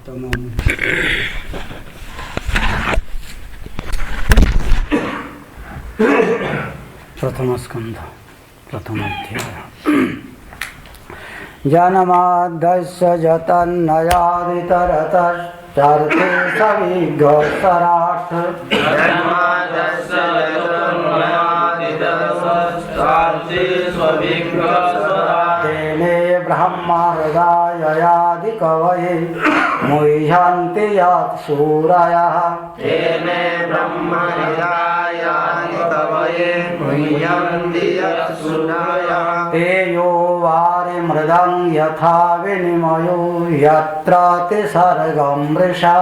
प्रथम स्कंध प्रथम अध्याय। जन्माद्यस्य जतन्नयादितरतश्चार्थे सविघ्नसराट् तेने ब्रह्महृदाययादिकवये मुह्यन्ति यत्सूरयः तेने ब्रह्महृदाययादिकवये मुह्यन्ति यत्सूरयः तेयो वारिमृदं यथा विनिमयो यत्र तिसर्गं मृषा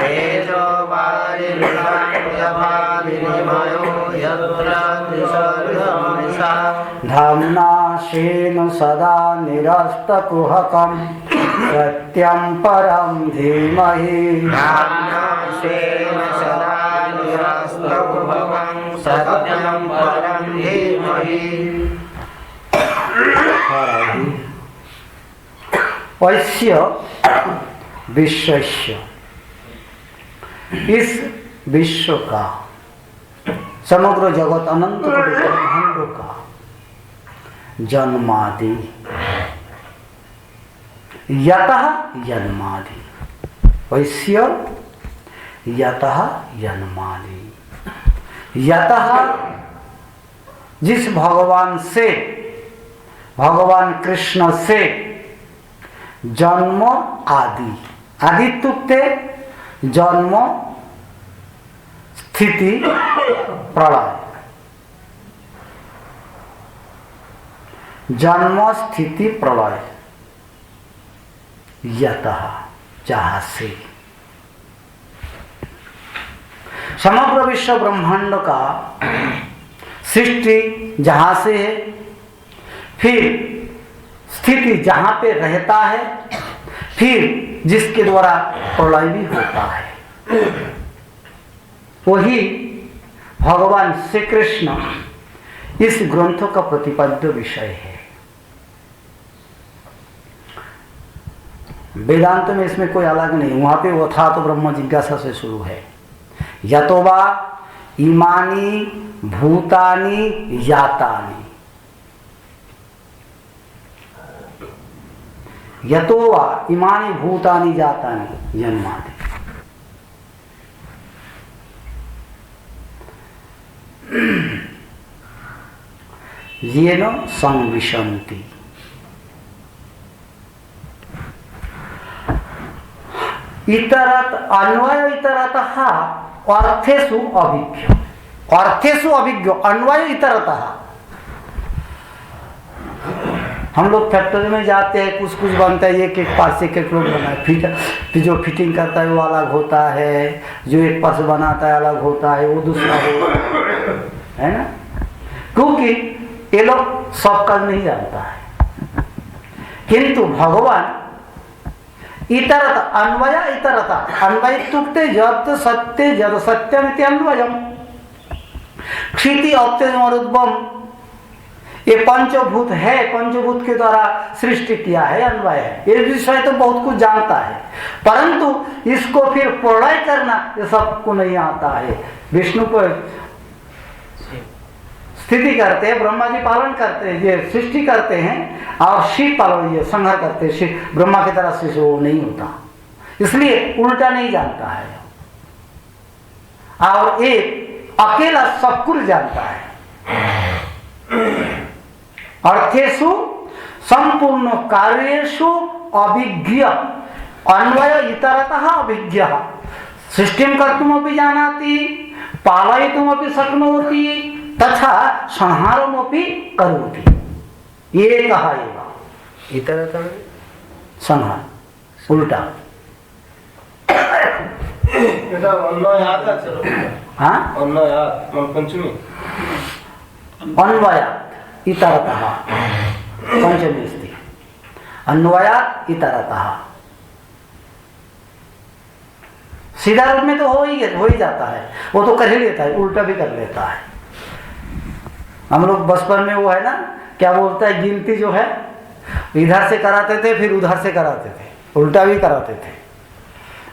तेजो वारिमृदं यथा विनिमयो यत्र तिसर्गं मृषा धाम्ना स्वेन सदा निरस्तकुहकं सत्यं परं धीमहि धाम्ना स्वेन सदा निरस्तकुहकं सत्यं परं धीमहि। वैश्य विश्वस्य, इस विश्व का, समग्र जगत अनंत कोटि ब्रह्मांड का जन्मादि, यतः जन्मादि, वैश्य यतः जन्मादि, यतः जिस भगवान से, भगवान कृष्ण से जन्म आदि, आदि तुक्ते जन्म स्थिति प्रलय, जन्म स्थिति प्रलय, यतः जहाँ से समग्र विश्व ब्रह्मांड का सृष्टि जहाँ से है, फिर स्थिति जहाँ पे रहता है, फिर जिसके द्वारा प्रलय भी होता है, वही भगवान श्री कृष्ण इस ग्रंथ का प्रतिपाद्य विषय है। वेदांत में इसमें कोई अलग नहीं, वहां पे वो था तो ब्रह्म जिज्ञासा से शुरू है। यतोवा इमानी भूतानि यातानि, यतोवा इमानि भूतानि जातानि जन्मादि। येन संविशन्ति, इतरत अन्वय इतरतः अर्थेषु अभिज्ञ, अर्थेषु अभिज्ञ अन्वय इतरतः। हम लोग फैक्ट्री में जाते हैं, कुछ कुछ बनता है, एक एक पार्ट से एक एक लोग बनाए, फिर जो फिटिंग करता है वो अलग होता है, जो एक पार्ट बनाता है अलग होता है, वो दूसरा होता है ना, क्योंकि ये लोग सब काज नहीं जानता है। किंतु भगवान इतरत अन्वय इतरता, अन्वय तुक्ते जत सत्य जत सत्यम इति अन्वयम, क्षिति अत्यजमरुद्भम, ये पंचभूत है, पंचभूत के द्वारा सृष्टि किया है, अन्वय है। ये विषय तो बहुत कुछ जानता है, परंतु इसको फिर प्रलय करना ये सबको नहीं आता है। विष्णु को स्थिति करते हैं, ब्रह्मा जी पालन करते हैं, ये सृष्टि करते हैं, और शिव पालन, ये संहार करते हैं। शिव ब्रह्मा की तरह से वो नहीं होता, इसलिए उल्टा नहीं जानता है, और एक अकेला सब कुछ जानता है। अर्थेषु संपूर्ण कार्येषु अभिज्ञ, अन्वय इतरतः अभिज्ञ, सृष्टिं कर्तुमपि जानाति, पालयितुमपि शक्नोति, तथा संहारमपि करोति। ये कहा इतरतः संहार, उल्टा। हाँ, पंचमी अन्वयात इतरतः, पंचमी स्थिति अन्वयात इतरतः। सीधा रूप में तो हो ही जाता है, वो तो कर ही लेता है, उल्टा भी कर लेता है। हम लोग बचपन में वो है ना, क्या बोलता है, गिनती जो है इधर से कराते थे, फिर उधर से कराते थे, उल्टा भी कराते थे।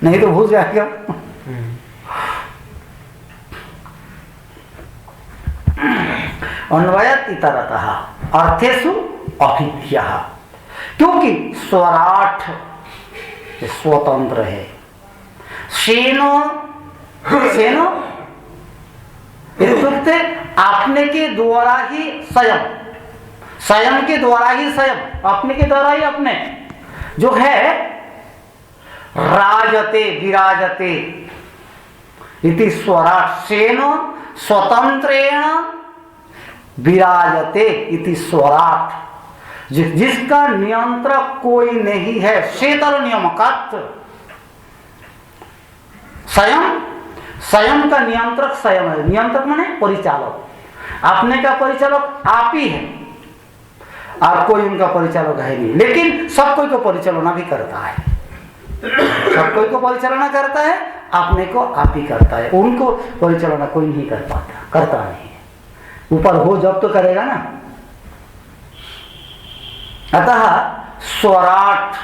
नहीं तो भूल जाएगा। अन्वयत इतरतः अर्थेषु अभिज्ञः, क्योंकि स्वराट स्वतंत्र है। सेनो सेनो इत्युक्ते अपने के द्वारा ही स्वयं, स्वयं के द्वारा ही स्वयं, अपने के द्वारा ही अपने जो है राजते विराजते इति स्वराट। सेनो स्वतंत्रेण विराजते इति स्वराट, जिसका नियंत्रक कोई नहीं है। शीतल नियमकत्व, स्वयं स्वयं का नियंत्रक स्वयं है। नियंत्रक माने परिचालक, अपने का परिचालक आप ही है और कोई उनका परिचालक है नहीं, लेकिन सब कोई को परिचालना भी करता है। सब कोई को परिचालना करता है, अपने को आप ही करता है। उनको परिचालना कोई नहीं कर पाता, करता नहीं है। ऊपर हो जब तो करेगा ना। अतः स्वराट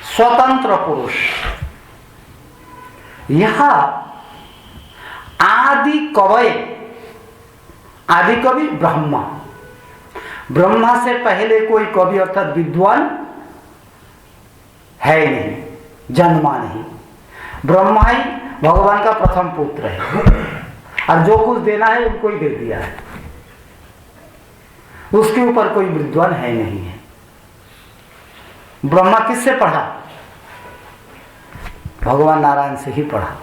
स्वतंत्र पुरुष, यह आदि कवय, आदि कवि ब्रह्मा, ब्रह्मा से पहले कोई कवि अर्थात विद्वान है नहीं, जन्मा नहीं। ब्रह्मा ही भगवान का प्रथम पुत्र है और जो कुछ देना है उनको ही दे दिया है, उसके ऊपर कोई विद्वान है नहीं है। ब्रह्मा किससे पढ़ा? भगवान नारायण से ही पढ़ा।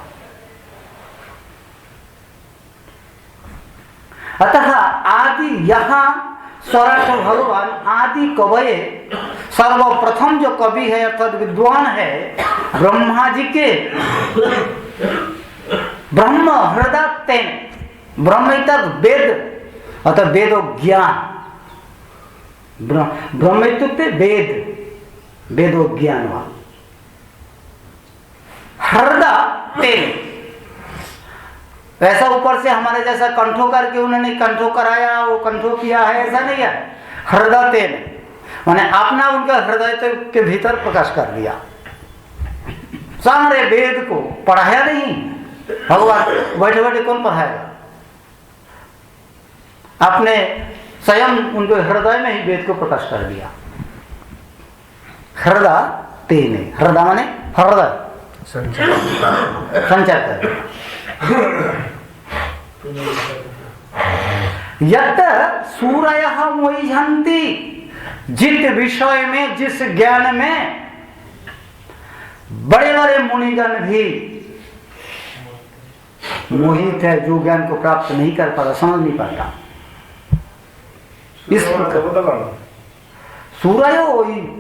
अतः आदि, यहां स्वराट भगवान आदि कवय, सर्वप्रथम जो कवि है अर्थात विद्वान है ब्रह्मा जी के। ब्रह्म हृदय तेन, ब्रह्म वेद अर्थात वेदो ज्ञान, ब्रह्म इत्युक्ते वेद, वेदो ज्ञान। हृदय तेन, ऐसा ऊपर से हमारे जैसा कंठों करके उन्होंने कंठों कराया, वो कंठों किया है, ऐसा नहीं है। हृदय तेन माने अपना उनका हृदय के भीतर प्रकाश कर दिया। सारे वेद को पढ़ाया नहीं भगवान, बैठे बैठे कौन पढ़ाएगा? अपने स्वयं उनके हृदय में ही वेद को प्रकाश कर दिया। हृदय तेन, हृदय माने हृदय संचार कर। यत सूरयः मोह्यन्ति, जिस विषय में, जिस ज्ञान में बड़े बड़े मुनिगण भी मोहित है, जो ज्ञान को प्राप्त नहीं कर पाता, समझ नहीं पाता। इस प्रकार सूर्य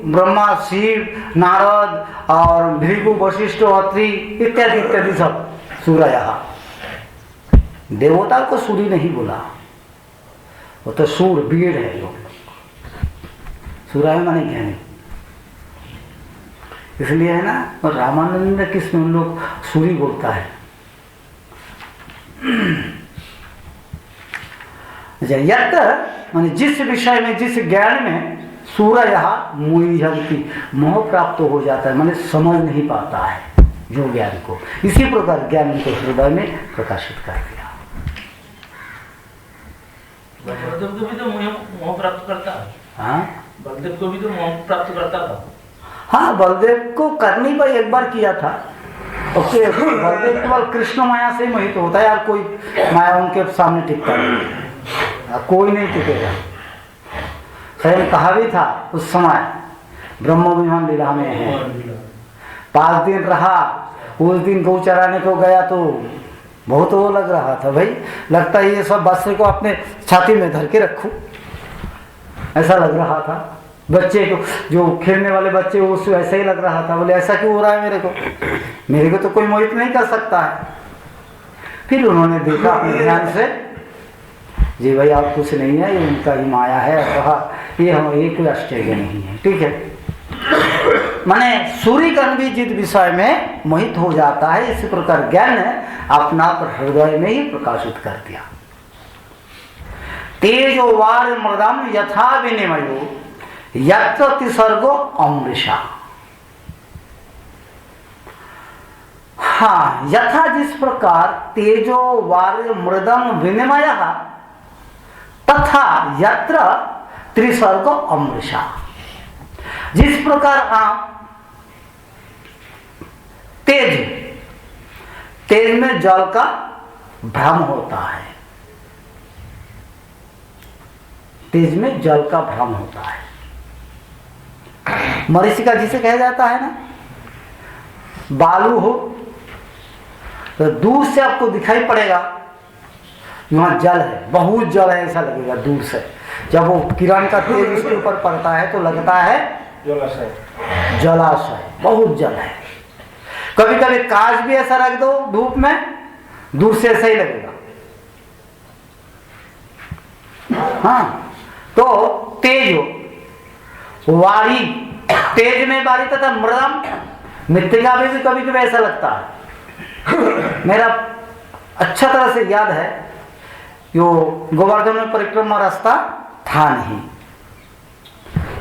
ब्रह्मा, शिव, नारद और भृगु, वशिष्ठ, अत्रि इत्यादि इत्यादि सब सूर्य। देवता को सूर्य नहीं बोला, वो तो सूर बीड़ है। लोग सूर्य माने ज्ञानी, इसलिए है ना। और रामानंद किस में उन लोग सूर्य बोलता है। यत माने जिस विषय में, जिस ज्ञान में सूर्य मोह्यन्ति, मोह प्राप्त हो जाता है, माने समझ नहीं पाता है जो ज्ञान को। इसी प्रकार ज्ञान उनको हृदय में प्रकाशित कर दिया। बलदेव को भी तो मोह प्राप्त करता है। हाँ, बलदेव को भी तो मोह प्राप्त करता था। हाँ, बलदेव को करनी पर एक बार किया था। ओके, बलदेव केवल कृष्ण माया से ही मोहित होता है, यार कोई माया उनके सामने टिकता नहीं, कोई नहीं टिकेगा। स्वयं कहा भी था उस समय, ब्रह्म विमान लीला में है। 5 दिन रहा, उस दिन गौ चराने को गया तो बहुत वो लग रहा था, भाई लगता है ये सब वस्त्र को अपने छाती में धर के रखूं, ऐसा लग रहा था। बच्चे को, जो खेलने वाले बच्चे, उसको ऐसा ही लग रहा था। बोले ऐसा क्यों हो रहा है मेरे को? मेरे को तो कोई मोहित नहीं कर सकता है। फिर उन्होंने देखा अपने ध्यान से, जी भाई आप कुछ नहीं है, ये उनका ही माया है। कहा ये कोई आश्चर्य नहीं है, ठीक है। माने सूर्यगण भी जिस विषय में मोहित हो जाता है, इसी प्रकार ज्ञान अपना हृदय में ही प्रकाशित कर दिया। तेजो वार मृदम यथा विनिमयो यत्र तिसर्गो अमृषा। हाँ, यथा जिस प्रकार तेजो वार्य मृदम विनिमय तथा यत्र त्रिसर्गो अमृषा। जिस प्रकार आप तेज में जल का भ्रम होता है, तेज में जल का भ्रम होता है। मरीचिका जिसे कहा जाता है ना, बालू हो तो दूर से आपको दिखाई पड़ेगा वहां जल है, बहुत जल है ऐसा लगेगा दूर से। जब वो किरण का तेज उसके ऊपर पड़ता है तो लगता है जलाशय, बहुत जल है। कभी कभी कांच भी ऐसा रख दो धूप में, दूर से ऐसा ही लगेगा। हाँ, तो तेज हो, वारी, तेज में वारी तथा मृदम, मृत्तिका में भी कभी कभी ऐसा लगता है। मेरा अच्छा तरह से याद है, यो गोवर्धन में परिक्रमा रास्ता था नहीं,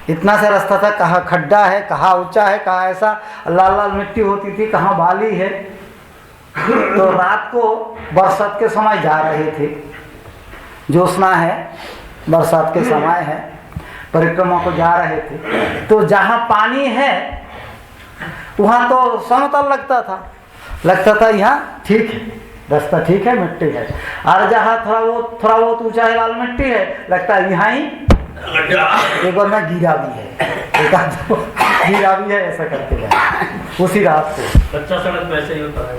इतना सा रास्ता था, कहाँ खड्डा है, कहाँ ऊंचा है, कहाँ ऐसा लाल लाल मिट्टी होती थी, कहाँ बाली है। तो रात को बरसात के समय जा रहे थे, ज्योत्सना है, बरसात के समय है, परिक्रमा को जा रहे थे। तो जहाँ पानी है वहाँ तो समतल लगता था यहाँ ठीक है, रास्ता ठीक है, मिट्टी है। और जहाँ थोड़ा बहुत ऊंचा है, लाल मिट्टी है, लगता है यहाँ ही एक बार में गिरा भी है, गिरा भी है, ऐसा करते गए उसी रात को। कच्चा सड़क वैसे ही होता है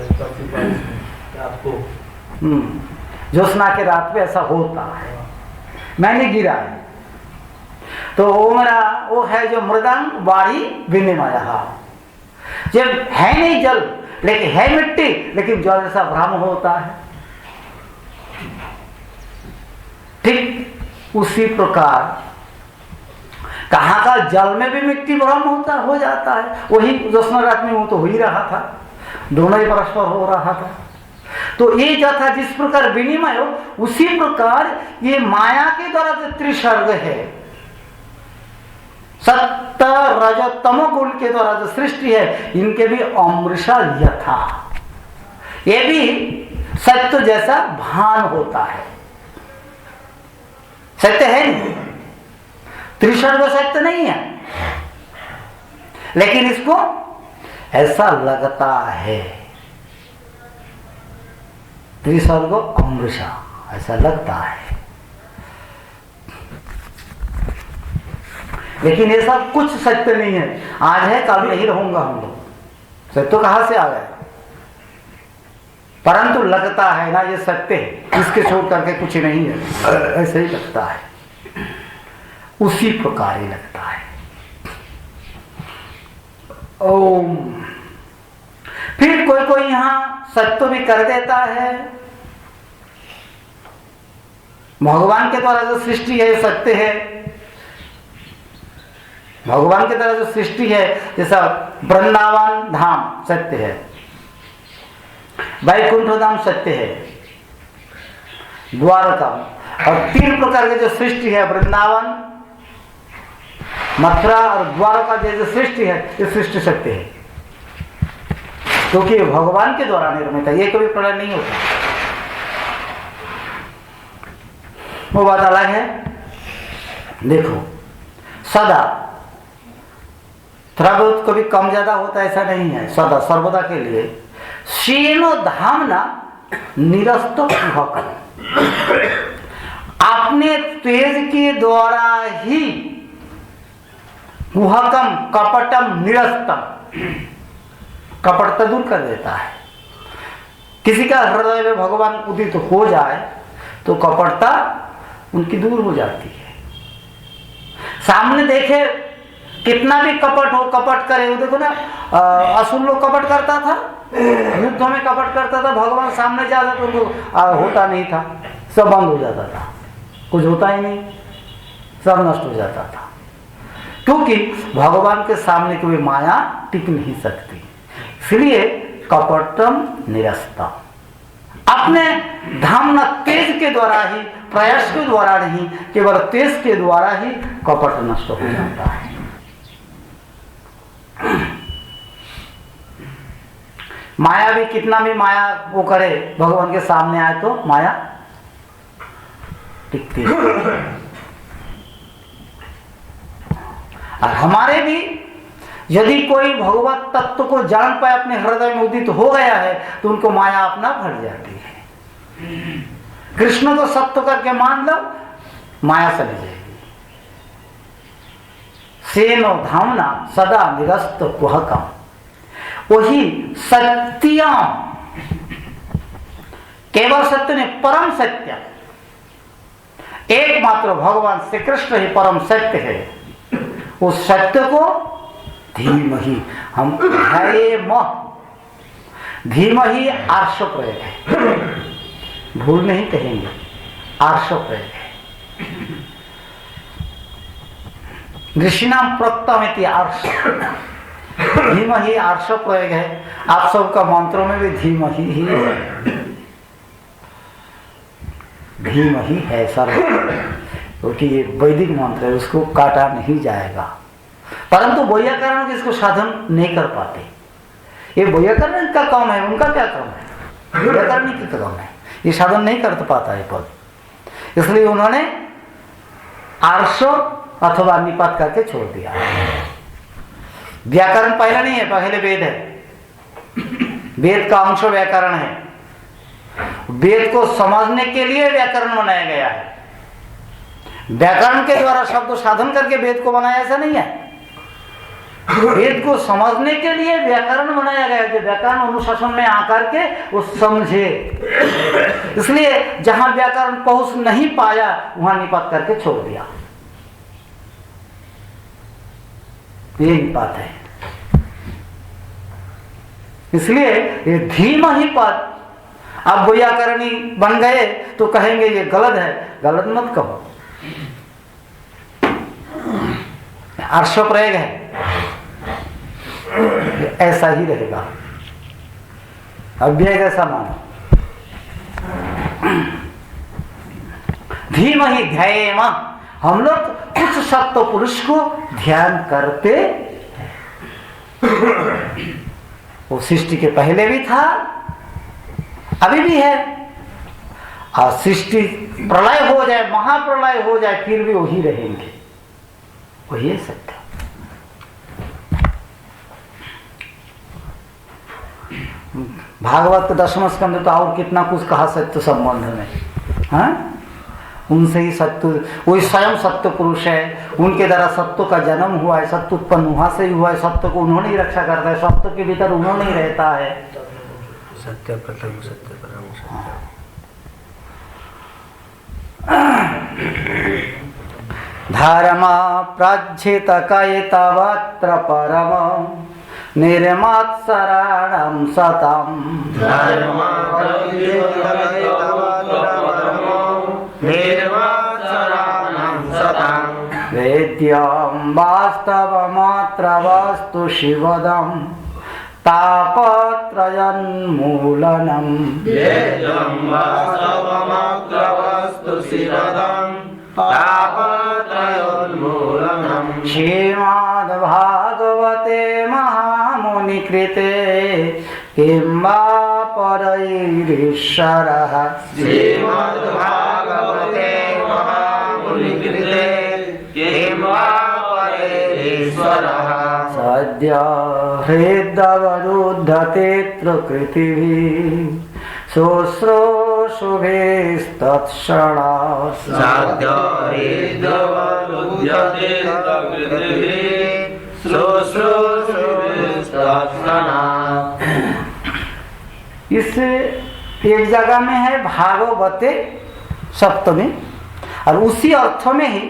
आपको। ज्योत्सना के रात पे ऐसा होता है, मैंने गिरा है। तो वो मेरा वो है जो मृदंग वारी विनिमय, जब है नहीं जल लेकिन है मिट्टी, लेकिन जल जैसा भ्रम होता है। ठीक उसी प्रकार कहाँ का जल में भी मिट्टी भ्रम हो जाता है। वही ज्योत्सना रात में वो तो हो ही रहा था, दोनों ही परस्पर हो रहा था। तो ये जो था जिस प्रकार विनिमय हो, उसी प्रकार ये माया के द्वारा जो त्रिसर्ग है, सत्य रज तमो गुण के द्वारा जो सृष्टि है, इनके भी अमृषा यथा, ये भी सत्य जैसा भान होता है। सत्य है नहीं, त्रिसर्ग सत्य नहीं है, लेकिन इसको ऐसा लगता है, त्रिसर्ग अमृषा ऐसा लगता है। लेकिन ये सब कुछ सत्य नहीं है, आज है कल नहीं रहूंगा हम लोग। सत्य कहां से आ गए? परंतु लगता है ना ये सत्य है, इसके छोड़ करके कुछ नहीं है, ऐसे ही लगता है, उसी प्रकार ही लगता है। ओम। फिर कोई कोई यहां सत्य भी कर देता है, भगवान के द्वारा जो सृष्टि है सत्य है, भगवान के द्वारा जो सृष्टि है, जैसा वृंदावन धाम सत्य है, वैकुंठ धाम सत्य है, द्वारका, और 3 प्रकार के जो सृष्टि है, वृंदावन, मथुरा और द्वारका जो सृष्टि है, ये सृष्टि सत्य है, क्योंकि भगवान के द्वारा निर्मित है, ये कभी प्रलय नहीं होता। वो बात अलग है। देखो सदा, थोड़ा बहुत कभी कम ज्यादा होता है ऐसा नहीं है, सदा सर्वदा के लिए शीनो धामना निरस्त कुहकम, अपने तेज के द्वारा ही कुहकम कपटम निरस्तम, कपटता दूर कर देता है। किसी का हृदय में भगवान उदित हो जाए तो कपटता उनकी दूर हो जाती है। सामने देखे कितना भी कपट हो, कपट करे, वो देखो ना असुर लोग कपट करता था, युद्धों में कपट करता था, भगवान सामने जाता तो उनको होता नहीं था, सब बंद हो जाता था, कुछ होता ही नहीं, सब नष्ट हो जाता था, क्योंकि भगवान के सामने कोई माया टिक नहीं सकती। इसलिए कपटम निरस्तम, अपने धाम न तेज के द्वारा ही प्रयास के द्वारा नहीं, केवल तेज के द्वारा ही कपट नष्ट हो जाता है। माया भी कितना भी माया वो करे, भगवान के सामने आए तो माया टिकती है। और हमारे भी यदि कोई भगवत तत्व को जान पाए, अपने हृदय में उदित हो गया है, तो उनको माया अपना भर जाती है। कृष्ण को सत्य करके मान लो, माया चली जाएगी। सेनो धामना सदा निरस्त कुहकम, वही सत्यम, केवल सत्य नहीं, परम सत्य, एकमात्र भगवान श्री कृष्ण ही परम सत्य है। उस सत्य को धीमहि हम धीमहि आर्ष प्रयोग है, भूल नहीं कहेंगे, आर्ष प्रयोग है। ऋषिनाम प्रोक्तमिति आर्ष, धीमहि आर्ष प्रयोग है। आप सबका मंत्रों में भी धीमहि ही है, धीमहि है सर्व, क्योंकि ये वैदिक मंत्र है, उसको काटा नहीं जाएगा। परंतु वैयाकरण इसको साधन नहीं कर पाते। ये वैयाकरण का काम है, उनका क्या काम है? वैयाकरण की काम है, ये साधन नहीं कर पाता है पद, इसलिए उन्होंने आर्ष अथवा निपात करके छोड़ दिया। व्याकरण पहले नहीं है, पहले वेद है। वेद का अंश व्याकरण है। वेद को समझने के लिए व्याकरण बनाया गया है। व्याकरण के द्वारा शब्द साधन करके वेद को बनाया, ऐसा नहीं है। वेद को समझने के लिए व्याकरण बनाया गया है, व्याकरण अनुशासन में आकर के वो समझे। इसलिए जहां व्याकरण पहुंच नहीं पाया, वहां निपात करके छोड़ दिया। ये निपात है। इसलिए ये धीम ही पद, आप व्याकरणी बन गए तो कहेंगे ये गलत है, गलत मत कहो, आर्ष प्रयोग है, ऐसा ही रहेगा। अव्यय कैसा मानो, धीमहि ध्यायेम, हम लोग कुछ सत्व पुरुष को ध्यान करते। वो सृष्टि के पहले भी था, अभी भी है, और सृष्टि प्रलय हो जाए, महाप्रलय हो जाए, फिर भी वही रहेंगे, वही है सत्य। भागवत के 10वें स्कंद तो और कितना कुछ कहा सत्य संबंध में, हाँ? उनसे ही सत्य, वही स्वयं सत्य पुरुष है, उनके द्वारा सत्य का जन्म हुआ है, सत्य उत्पन्न वहां से ही हुआ है, सत्य को उन्होंने ही रक्षा करता है, सत्य के भीतर उन्होंने ही रहता है। सत्य प्रथम सत्य परम सत्य। धर्म प्रज्झित कयितवत्र परम निर्मत्सराणं सतम्, धर्म प्रज्झित कयितवत्र परम निर्मत्सराणं सतम्, वेद्यं वास्तवमात्र वस्तु शिवदं तापत्रयोन्मूलनम्, वेद्यं वास्तवमात्र वस्तु शिवदं तापत्रयोन्मूलनम्। श्रीमद्भागवते महामुनिकृते किं वा परैरीश्वरः, श्रीमद्भागवते महामुनिकृते किं वा परैरीश्वरः, सद्य हृदवरुद्धतेऽत्र कृतिभिः शुश्रूषुभिस्तत्क्षणात्, सद्य हृदवरुध्यते प्रकृतिभिः शुश्रूषुभिस्तत्क्षणात्। इस एक जगह में है भागवते सप्तमी, और उसी अर्थ में ही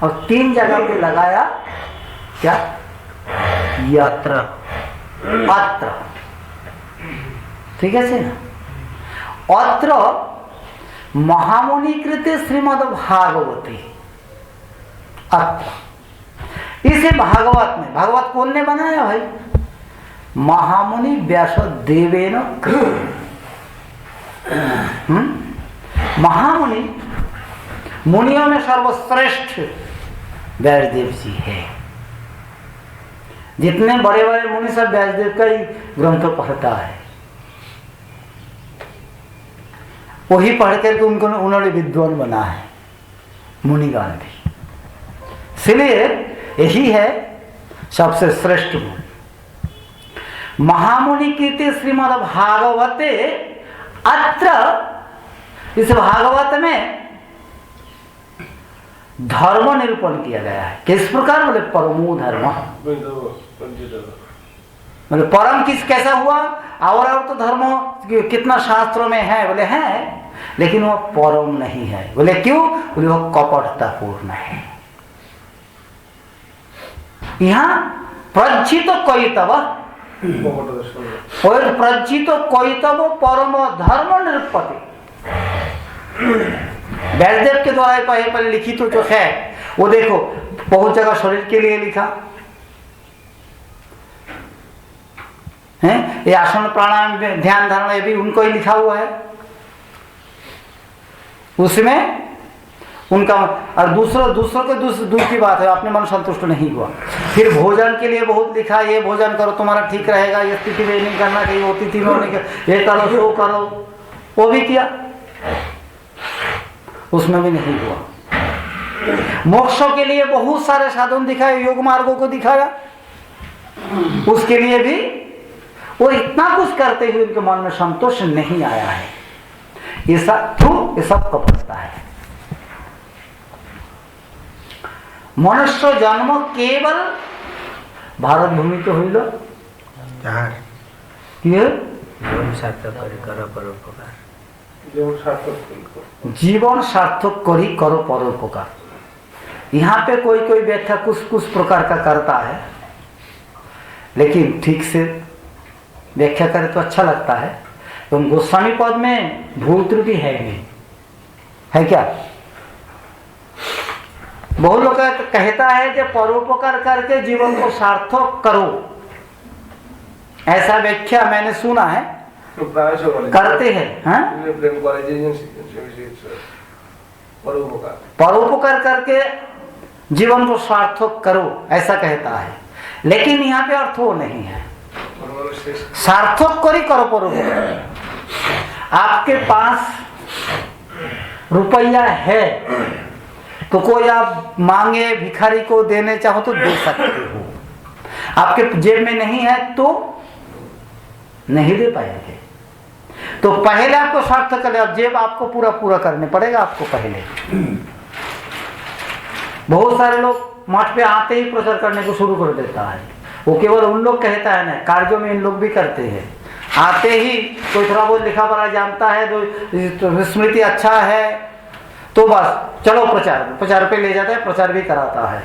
और 3 जगह पे लगाया क्या, यत्र अत्र, ठीक है से ना। अत्र महामुनि कृते श्रीमद् भागवती, अत्र इसे भागवत में, भागवत कौन ने बनाया भाई, महामुनि व्यास देवेन कृत। महामुनि मुनियों में सर्वश्रेष्ठ व्यासदेव जी है। जितने बड़े बड़े मुनि सब व्यासदेव का ही ग्रंथ पढ़ता है, वही पढ़ करके उनको उन्होंने विद्वान बना है मुनिगण भी। इसलिए यही है सबसे श्रेष्ठ मुनि। महामुनि कीर्ति श्रीमद् भागवते, अत्र इस भागवत में धर्म निरूपण किया गया है। किस प्रकार? बोले परमो धर्म, मतलब परम कैसा हुआ? और तो धर्म कितना शास्त्रों में है, बोले है, लेकिन वो परम नहीं है। बोले क्यों? बोले वो कपटता पूर्ण है। यहाँ प्रज्जित कौतव, प्रज्जित कौतव परम धर्म निरूपति। व्यासदेव के द्वारा पहले लिखित तो जो है वो देखो बहुत जगह शरीर के लिए लिखा है, ये आसन प्राणायाम ध्यान धारणा ये भी उनको ही लिखा हुआ है। उसमें उनका और दूसरों को दूसरी बात है, अपने मन संतुष्ट नहीं हुआ। फिर भोजन के लिए बहुत लिखा, ये भोजन करो तुम्हारा ठीक रहेगा, ये स्थिति में नहीं करना चाहिए, वो तिथि में नहीं कर, ये करो सो करो, वो भी किया, उसमें भी नहीं हुआ। मोक्षों के लिए बहुत सारे साधन दिखाए, योग मार्गों को दिखाया, उसके लिए भी वो इतना कुछ करते हुए उनके मन में संतोष नहीं आया है। ये सब कपटता है। मनुष्य जन्म केवल भारत भूमि तो हुई लो जीवन सार्थक करी करो परोपकार, जीवन सार्थक करी करो परोपकार। यहाँ पे कोई व्याख्या कुछ प्रकार का करता है, लेकिन ठीक से व्याख्या करे तो अच्छा लगता है। तो गोस्वामी पद में भूल त्रुटि है नहीं, है क्या? बहुत लोग कहता है कि परोपकार करके जीवन को सार्थक करो, ऐसा व्याख्या मैंने सुना है, करते हैं। परोपकार करके जीवन को सार्थक करो ऐसा कहता है, लेकिन यहाँ पे अर्थ वो नहीं है। सार्थक करी करो परोपकार। आपके पास रुपया है तो कोई आप मांगे भिखारी को देने चाहो तो दे सकते हो, आपके जेब में नहीं है तो नहीं दे पाएंगे। तो पहले आपको सार्थक कर, अब जेब आपको पूरा करने पड़ेगा आपको पहले। बहुत सारे लोग मठ पे आते ही प्रचार करने को शुरू कर देता है, वो केवल उन लोग कहता है ना, कार्यों में इन लोग भी करते हैं। आते ही कोई थोड़ा बहुत लिखा पढ़ा जानता है तो स्मृति अच्छा है तो बस चलो प्रचार पे ले जाता है, प्रचार भी कराता है।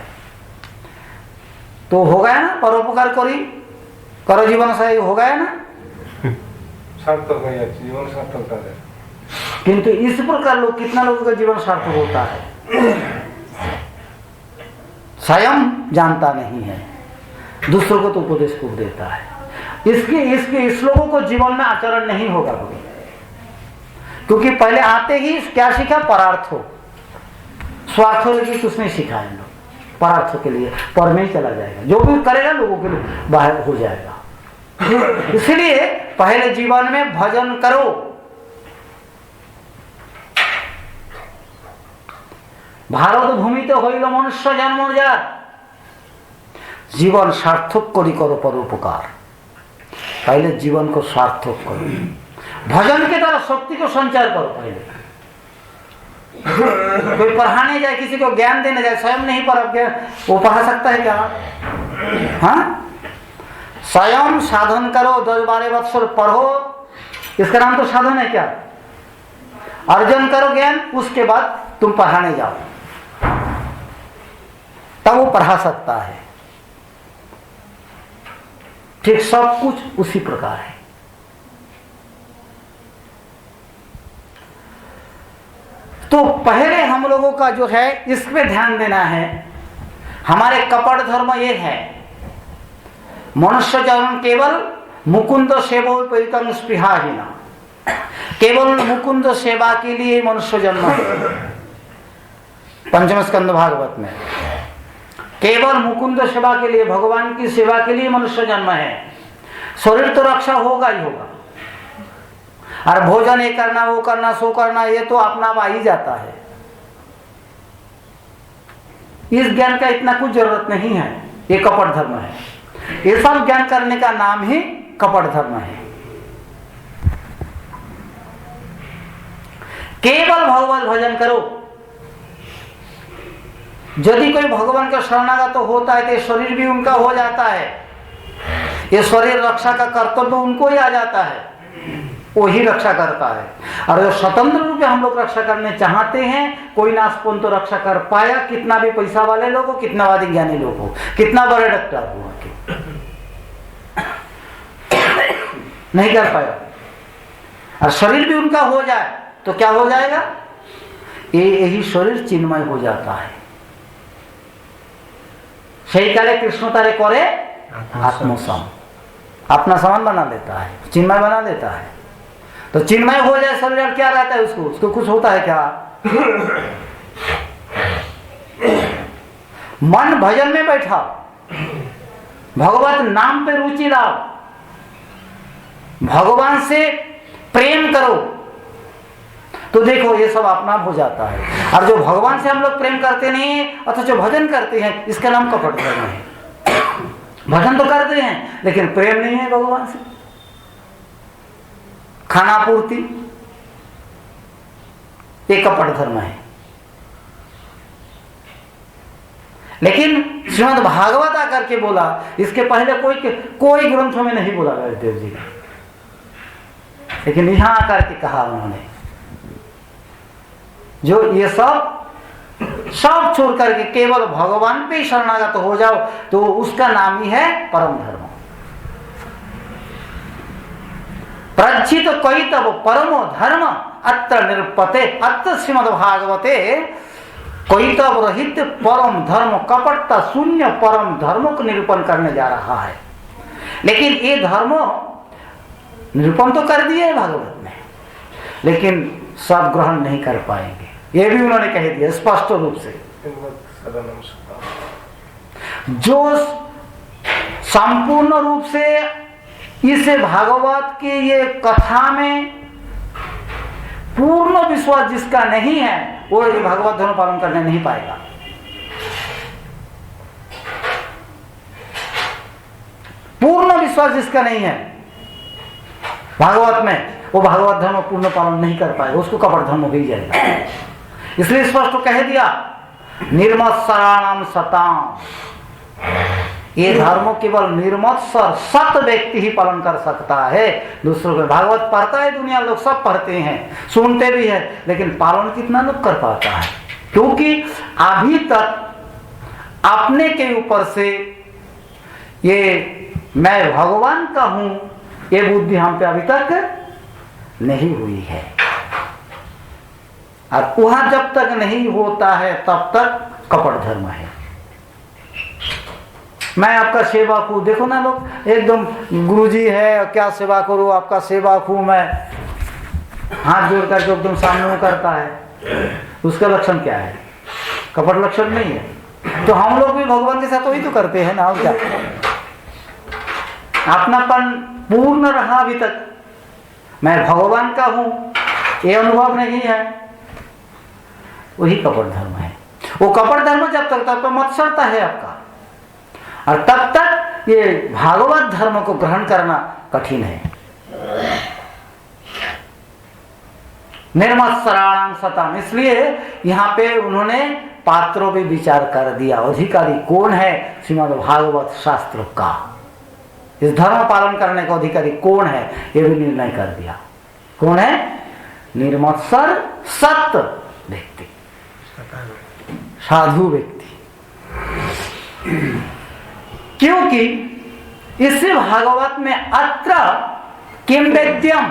तो हो गया ना, परोपकार करो जीवन सही हो गया ना, सार्थक जीवन सार्थक है। किंतु इस प्रकार लोग कितना लोगों का जीवन सार्थक होता है स्वयं जानता नहीं है, दूसरों को तो उपदेश को देता है। इस लोगों को जीवन में आचरण नहीं होगा कभी, क्योंकि पहले आते ही क्या सीखा? परार्थो, स्वार्थों के कुछ नहीं सीखा इन लोग, परार्थों के लिए पर में ही चला जाएगा, जो भी करेगा लोगों के लिए बाहर हो जाएगा। इसलिए पहले जीवन में भजन करो, भारत भूमि तो होइल मनुष्य जन्म जा, जीवन सार्थक करो परोपकार। पहले जीवन को सार्थक करो, भजन के द्वारा शक्ति को संचार करो। पहले कोई पढ़ाने जाए, किसी को ज्ञान देने जाए, स्वयं नहीं पढ़ा, वो पढ़ा सकता है क्या? हाँ, स्वयं साधन करो, 10-12 वर्ष पढ़ो, इसका नाम तो साधन है क्या? अर्जन करो ज्ञान, उसके बाद तुम पढ़ाने जाओ, तब वो पढ़ा सकता है। ठीक सब कुछ उसी प्रकार है। तो पहले हम लोगों का जो है इस पे ध्यान देना है। हमारे कपट धर्म ये है, मनुष्य जन्म केवल मुकुंद सेवोपयुक्तं स्पृहाहीना, केवल मुकुंद सेवा के लिए मनुष्य जन्म है। पंचम स्कंद भागवत में। केवल मुकुंद सेवा के लिए, भगवान की सेवा के लिए मनुष्य जन्म है। शरीर तो रक्षा होगा ही होगा, और भोजन ये करना, वो करना, सो करना, ये तो अपना आ ही जाता है। इस ज्ञान का इतना कुछ जरूरत नहीं है, ये कपट धर्म है। ये सब ज्ञान करने का नाम ही कपट धर्म है। केवल भगवत भजन करो। यदि कोई भगवान का शरणागत तो होता है तो शरीर भी उनका हो जाता है, ये शरीर रक्षा का कर्तव्य उनको ही आ जाता है, वो ही रक्षा करता है। और जो स्वतंत्र रूप में हम लोग रक्षा करने चाहते हैं, कोई नासपुन तो रक्षा कर पाया, कितना भी पैसा वाले लोग हो, कितना अधिक ज्ञानी लोग हो, कितना बड़े डॉक्टर हो, नहीं कर पाया। और शरीर भी उनका हो जाए तो क्या हो जाएगा? यही शरीर चिन्मय हो जाता है। सही काले कृष्ण तारे करे आत्मसम, अपना समान बना देता है, चिन्मय बना देता है। तो चिन्मय हो जाए शरीर, और क्या रहता है उसको? उसको कुछ होता है क्या? मन भजन में बैठा, भगवत नाम पे रुचि लाओ, भगवान से प्रेम करो, तो देखो ये सब अपना हो जाता है। और जो भगवान से हम लोग प्रेम करते नहीं अथवा जो भजन करते हैं, इसका नाम कपट धर्म है। भजन तो करते हैं लेकिन प्रेम नहीं है भगवान से, खाना पूर्ति, ये कपट धर्म है। लेकिन श्रीमद् भागवत आकर के बोला, इसके पहले कोई ग्रंथों में नहीं बोला व्यासदेव जी ने, लेकिन यहां आकर के कहा उन्होंने, जो ये सब छोड़ करके केवल भगवान पे ही शरणागत हो जाओ, तो उसका नाम ही है परम धर्म। प्रज्जित कैतव परमो धर्म अत्र निरूपते, अत्र श्रीमद् भागवते कैतव रहित परम धर्म, कपटता शून्य परम धर्म को निरूपण करने जा रहा है। लेकिन ये धर्म निरूपण तो कर दिए भागवत में, लेकिन सब ग्रहण नहीं कर पाएंगे, ये भी उन्होंने कह दिया स्पष्ट रूप से। जो संपूर्ण रूप से इस भागवत के ये कथा में पूर्ण विश्वास जिसका नहीं है, वो ये भागवत धर्म पालन करने नहीं पाएगा। पूर्ण विश्वास जिसका नहीं है भागवत में, वो भागवत धर्म पूर्ण पालन नहीं कर पाएगा, उसको कपट धर्म हो ही जाएगा। इसलिए स्पष्ट कह दिया, निर्मत्सराणाम सताम, ये धर्म केवल निर्मत्सर सत व्यक्ति ही पालन कर सकता है। दूसरों को भागवत पढ़ता है दुनिया, लोग सब पढ़ते हैं, सुनते भी है, लेकिन पालन कितना लोग कर पाता है? क्योंकि अभी तक अपने के ऊपर से ये मैं भगवान का हूं, ये बुद्धि हम पे अभी तक नहीं हुई है। और वहां जब तक नहीं होता है तब तक कपट धर्म है। मैं आपका सेवक हूं, देखो ना लोग एकदम गुरुजी है, क्या सेवा करूं, आपका सेवक हूं मैं, हाथ जोड़ करके एकदम सामने करता है, उसका लक्षण क्या है? कपट लक्षण नहीं है। तो हम लोग भी भगवान के साथ वही तो करते हैं ना, और क्या? अपनापन पूर्ण रहा अभी तक, मैं भगवान का हूं ये अनुभव नहीं है, वही कपट धर्म है। वो कपट धर्म जब तक तब तो मत्सरता है आपका, और तब तक ये भागवत धर्म को ग्रहण करना कठिन है। निर्मत्सराणां सताम, इसलिए यहाँ पे उन्होंने पात्रों पे विचार कर दिया, अधिकारी कौन है श्रीमद् भागवत शास्त्र का, इस धर्म पालन करने का अधिकारी कौन है, ये भी निर्णय कर दिया। कौन है? निर्मत्सर सत्य व्यक्ति, साधु व्यक्ति। क्योंकि इससे भागवत में अत्र किम वेद्यम,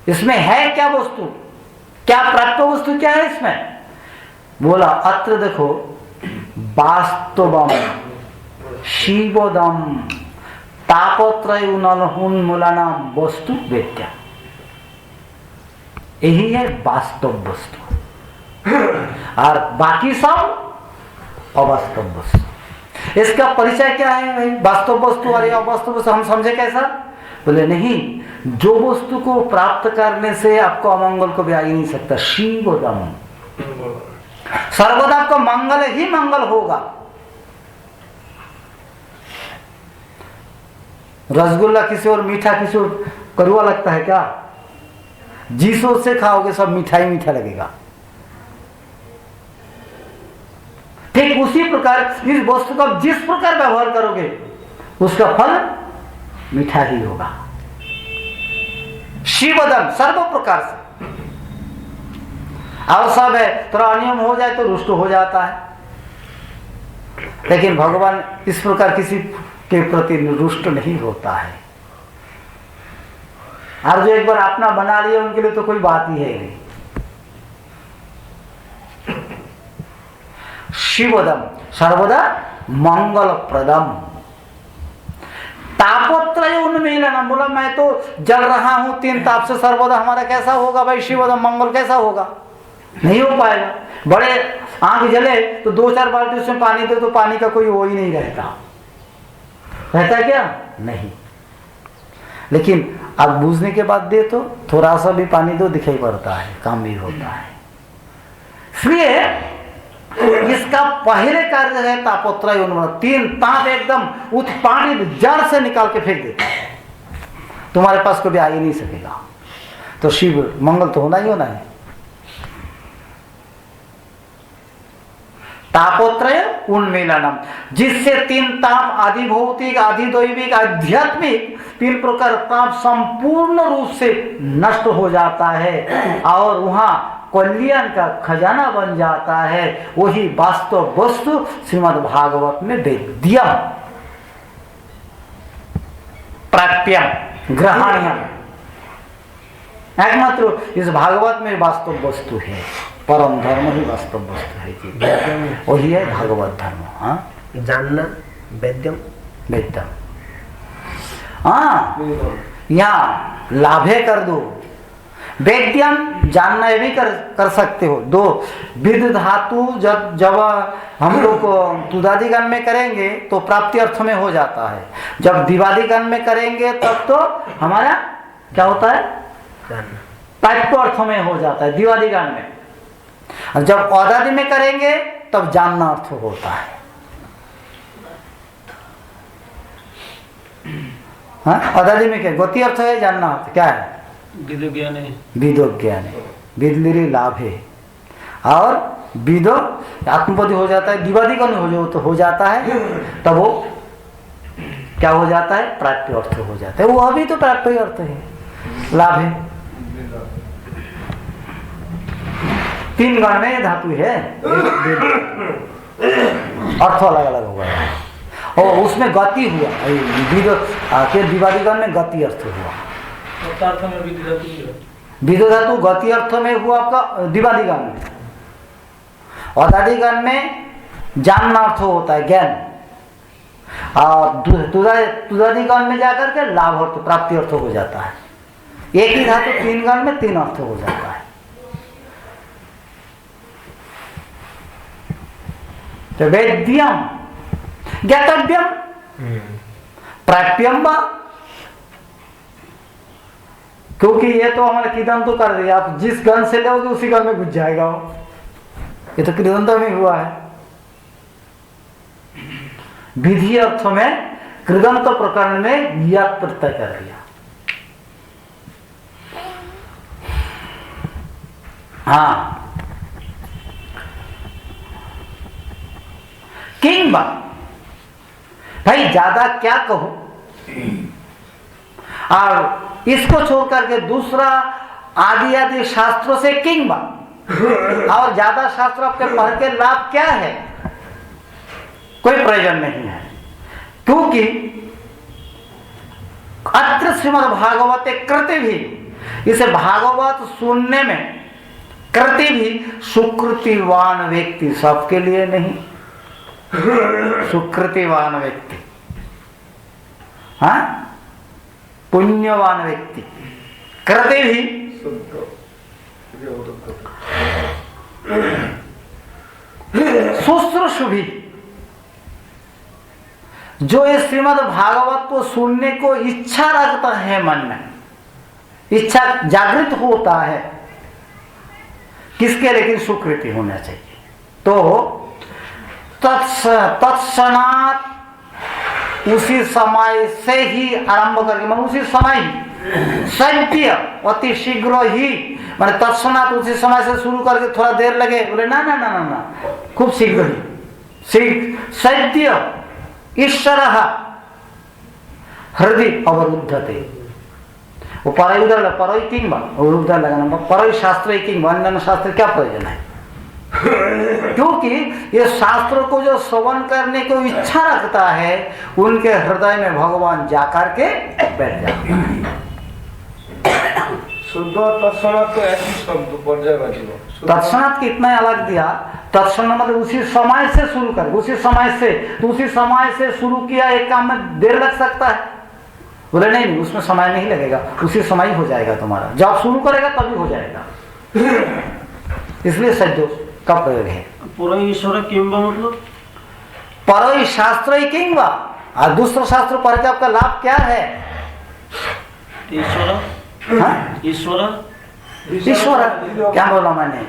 इसमें है क्या वस्तु, क्या प्राप्त वस्तु क्या है इसमें? बोला अत्र देखो वास्तवम शिवदम तापत्रय उन्मूलनम वस्तु वेद्या, यही है वास्तव वस्तु। और बाकी सब अवास्तव वस्तु। इसका परिचय क्या है भाई? वास्तव वस्तु और अवास्तव वस्तु हम समझे कैसा? बोले नहीं, जो वस्तु को प्राप्त करने से आपको अमंगल को भी आ ही नहीं सकता। शिवदम, सर्वदा आपको मंगल ही मंगल होगा। रसगुल्ला किसी और मीठा किसी और कड़वा लगता है क्या? जिस ओर से खाओगे सब मीठा ही मीठा लगेगा। ठीक उसी प्रकार इस वस्तु का जिस प्रकार व्यवहार करोगे उसका फल मीठा ही होगा। शिवदम, सर्व प्रकार से। और सब है, थोड़ा अनियम हो जाए तो रुष्ट हो जाता है, लेकिन भगवान इस प्रकार किसी के प्रति रुष्ट नहीं होता है। और जो एक बार अपना बना लिया उनके लिए तो कोई बात ही है नहीं। शिवदम, सर्वदा मंगल प्रदम। तापोत्रय उन्मीलनम, बोला मैं तो जल रहा हूं तीन ताप से, सर्वदा हमारा कैसा होगा भाई? शिवदम, मंगल कैसा होगा? नहीं हो पाएगा। बड़े आंख जले तो 2-4 बाल्टी उसमें पानी दे तो पानी का कोई वो ही नहीं रहता क्या? नहीं। लेकिन अब बूझने के बाद दे तो थोड़ा सा भी पानी दो दिखाई पड़ता है, काम भी होता है। इसलिए इसका पहले कार्य है तापोत्रय उन्मूलन। 3 ताप एकदम उत्पादित जड़ से निकाल के फेंक देता है, तुम्हारे पास कभी आ ही नहीं सकेगा। तो शिव मंगल तो होना ही होना है। तापोत्रय उन्मीलनम, जिससे 3 ताप आदि भौतिक, आदि दैविक, आध्यात्मिक 3 प्रकार ताप संपूर्ण रूप से नष्ट हो जाता है और वहां कल्याण का खजाना बन जाता है। वही वास्तव वस्तु श्रीमद् भागवत में वेद्यम प्राप्यम ग्रहणीयम, एकमात्र इस भागवत में वास्तव वस्तु है। परम धर्म ही वास्तव वस्तु है जी, वही है भागवत धर्म। हाँ, जानना वेद्यम, वेद्यम। हाँ, यहाँ लाभे कर दो। वेद्यम जानना ये भी कर सकते हो। 2 विद धातु जब हम लोग तुदादिगण में करेंगे तो प्राप्ति अर्थ में हो जाता है। जब दिवादिगण में करेंगे तब तो हमारा क्या होता है? जानना। प्राप्त अर्थ में हो जाता है दिवादिगण में। और जब औदादि में करेंगे तब जानना अर्थ होता है। हाँ, औदादि में क्या गति अर्थ है, जानना अर्थ क्या है? विदुज्ञान है, विदोज्ञान है, विदलिरी लाभ है। और विदो आत्मपति हो जाता है, दिवादिगण हो जाता है, तब वो क्या हो जाता है? प्राप्य अर्थ हो जाता है। वो अभी तो प्राप्य अर्थ है, लाभ है। 3 गण में धातु है, अर्थ अलग अलग होगा और उसमें गति हुआ। दिवादिगण में गति अर्थ हुआ। विदो धातु गति अर्थ में हुआ आपका दिवादिगण में। औदादिगण में जानना अर्थ होता है, ज्ञान। और तुदादिगण में जाकर के लाभ अर्थ, प्राप्ति अर्थ हो जाता है। एक ही धातु 3 गण में 3 अर्थ हो जाता है। तो वेद्यम ज्ञातव्यम प्राप्यम वा, क्योंकि ये तो हमारा किदंत तो कर दिया। आप जिस गण से लोगे उसी गण में घुस जाएगा वो। ये तो किदंत में हुआ है। विधि अर्थ में कृदंत प्रकरण में याद प्रत्यय कर दिया। हाँ, किंबा, भाई ज्यादा क्या कहो। और इसको छोड़ करके दूसरा आदि शास्त्रों से किंबा, और ज्यादा शास्त्र आपके पढ़ के लाभ क्या है? कोई प्रयोजन नहीं है, क्योंकि अत्र श्रीमद् भागवते कृति भी, इसे भागवत सुनने में कृति भी सुकृतिवान व्यक्ति, सबके लिए नहीं। सुकृतिवान व्यक्ति, हाँ, पुण्यवान व्यक्ति। कृति भी शुश्रूषुभि, जो इस श्रीमद् भागवत को सुनने को इच्छा रखता है, मन में इच्छा जागृत होता है, किसके? लेकिन सुकृति होना चाहिए। तो तत्क्षणात उसी समय से ही आरंभ करके, मैं उसी समय ही सत्य अति शीघ्र ही, मैंने तत्क्षणात उसी समय से शुरू करके थोड़ा देर लगे, बोले ना ना ना ना ना, खूब शीघ्र ही सत्य ईश्वर हृदय अवरुद्धते। वो पर उधर पर किंग उधर लगाना पर शास्त्र किंग, अन्य शास्त्र क्या प्रयोजन है? क्योंकि ये शास्त्रों को जो श्रवण करने को इच्छा रखता है, उनके हृदय में भगवान जाकर के बैठ जाते हैं। शुद्ध तत्क्षणात तो ऐसी शब्द पड़ जाएगा जीवन। तत्क्षणात कितना अलग दिया? तत्क्षण मतलब उसी समय से शुरू कर, उसी समय से, तो उसी समय से शुरू किया एक काम में देर लग सकता है? बोले नहीं, उसमें समय नहीं लगेगा, उसी समय हो जाएगा तुम्हारा, जब शुरू करेगा तभी हो जाएगा। इसलिए सज्जो का प्रयोग है। पूरा ईश्वर किंबा मतलब पर शास्त्र किंबा, और दूसरा शास्त्र पढ़ के आपका लाभ क्या है? ईश्वर, हाँ? ईश्वर क्या बोला मैंने?